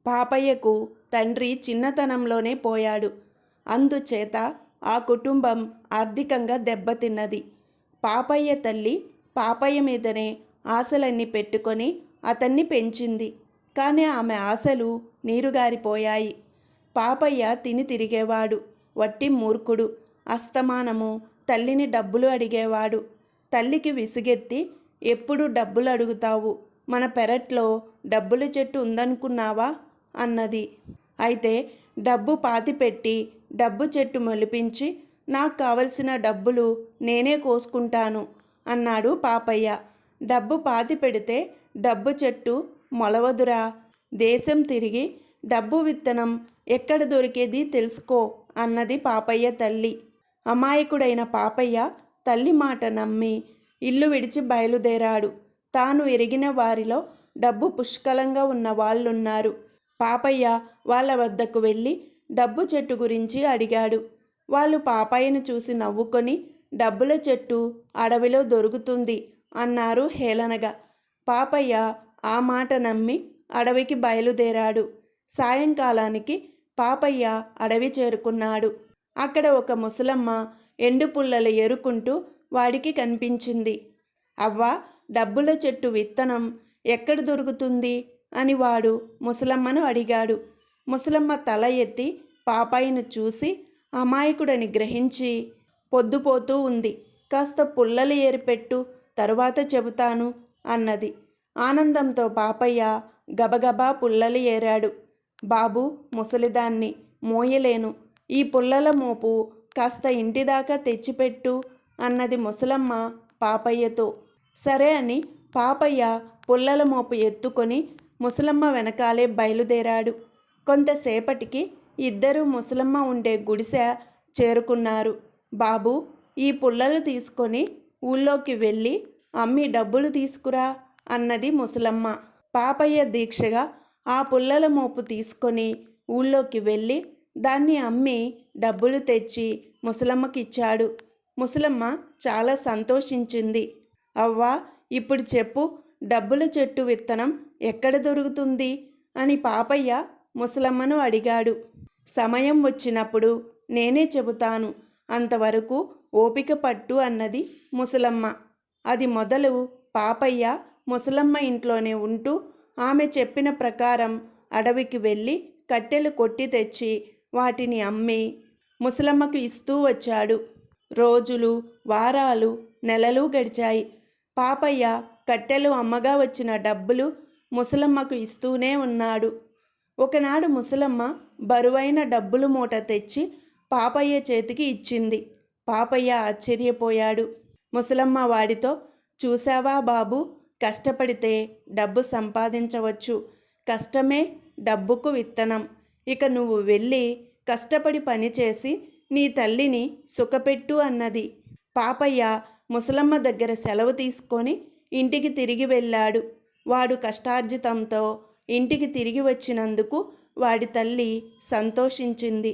పాపయ్యకు తండ్రి చిన్నతనంలోనే పోయాడు. అందుచేత ఆ కుటుంబం ఆర్థికంగా దెబ్బతిన్నది. పాపయ్య తల్లి పాపయ్య మీదనే ఆశలన్నీ పెట్టుకొని అతన్ని పెంచింది. కానీ ఆమె ఆశలు నీరుగారిపోయాయి. పాపయ్య తిని తిరిగేవాడు. వట్టి మూర్ఖుడు. అస్తమానము తల్లిని డబ్బులు అడిగేవాడు. తల్లికి విసుగెత్తి, ఎప్పుడు డబ్బులు అడుగుతావు? మన పెరట్లో డబ్బుల చెట్టు ఉందనుకున్నావా అన్నది. అయితే డబ్బు పాతిపెట్టి డబ్బు చెట్టు మొలిపించి నాకు కావలసిన డబ్బులు నేనే కోసుకుంటాను అన్నాడు పాపయ్య. డబ్బు పాతి పెడితే డబ్బు చెట్టు మొలవదురా. దేశం తిరిగి డబ్బు విత్తనం ఎక్కడ దొరికేది తెలుసుకో అన్నది పాపయ్య తల్లి. అమాయకుడైన పాపయ్య తల్లి మాట నమ్మి ఇల్లు విడిచి బయలుదేరాడు. తాను ఎరిగిన వారిలో డబ్బు పుష్కలంగా ఉన్న వాళ్ళున్నారు. పాపయ్య వాళ్ళ వద్దకు వెళ్ళి డబ్బు చెట్టు గురించి అడిగాడు. వాళ్ళు పాపయ్యను చూసి నవ్వుకొని, డబ్బుల చెట్టు అడవిలో దొరుకుతుంది అన్నారు హేళనగా. పాపయ్య ఆ మాట నమ్మి అడవికి బయలుదేరాడు. సాయంకాలానికి పాపయ్య అడవి చేరుకున్నాడు. అక్కడ ఒక ముసలమ్మ ఎండు పుల్లలు ఏరుకుంటూ వాడికి కనిపించింది. అవ్వా, డబ్బుల చెట్టు విత్తనం ఎక్కడ దొరుకుతుంది అని వాడు ముసలమ్మను అడిగాడు. ముసలమ్మ తల ఎత్తి పాపయ్యను చూసి అమాయకుడని గ్రహించి, పొద్దుపోతూ ఉంది, కాస్త పుల్లలు ఏరిపెట్టు, తరువాత చెబుతాను అన్నది. ఆనందంతో పాపయ్య గబగబా పుల్లలు ఏరాడు. బాబు, ముసలిదాన్ని మోయలేను, ఈ పుల్లల మోపు కాస్త ఇంటిదాకా తెచ్చిపెట్టు అన్నది ముసలమ్మ పాపయ్యతో. సరే అని పాపయ్య పుల్లల మోపు ఎత్తుకొని ముసలమ్మ వెనకాలే బయలుదేరాడు. కొంతసేపటికి ఇద్దరు ముసలమ్మ ఉండే గుడిసె చేరుకున్నారు. బాబు, ఈ పుల్లలు తీసుకొని ఊళ్ళోకి వెళ్ళి అమ్మి డబ్బులు తీసుకురా అన్నది ముసలమ్మ. పాపయ్య దీక్షగా ఆ పుల్లల మోపు తీసుకొని ఊళ్ళోకి వెళ్ళి దాన్ని అమ్మి డబ్బులు తెచ్చి ముసలమ్మకిచ్చాడు. ముసలమ్మ చాలా సంతోషించింది. అవ్వా, ఇప్పుడు చెప్పు, డబ్బుల చెట్టు విత్తనం ఎక్కడ దొరుకుతుంది అని పాపయ్య ముసలమ్మను అడిగాడు. సమయం వచ్చినప్పుడు నేనే చెబుతాను, అంతవరకు ఓపిక పట్టు అన్నది ముసలమ్మ. అది మొదలు పాపయ్య ముసలమ్మ ఇంట్లోనే ఉంటూ ఆమె చెప్పిన ప్రకారం అడవికి వెళ్ళి కట్టెలు కొట్టి తెచ్చి వాటిని అమ్మి ముసలమ్మకు ఇస్తూ వచ్చాడు. రోజులు, వారాలు, నెలలు గడిచాయి. పాపయ్య కట్టెలు అమ్మగా వచ్చిన డబ్బులు ముసలమ్మకు ఇస్తూనే ఉన్నాడు. ఒకనాడు ముసలమ్మ బరువైన డబ్బులు మూట తెచ్చి పాపయ్య చేతికి ఇచ్చింది. పాపయ్య ఆశ్చర్యపోయాడు. ముసలమ్మ వాడితో, చూసావా బాబు, కష్టపడితే డబ్బు సంపాదించవచ్చు. కష్టమే డబ్బుకు విత్తనం. ఇక నువ్వు వెళ్ళి కష్టపడి పనిచేసి నీ తల్లిని సుఖపెట్టు అన్నది. పాపయ్య ముసలమ్మ దగ్గర సెలవు తీసుకొని ఇంటికి తిరిగి వెళ్ళాడు. వాడు కష్టార్జితంతో ఇంటికి తిరిగి వచ్చినందుకు వాడి తల్లి సంతోషించింది.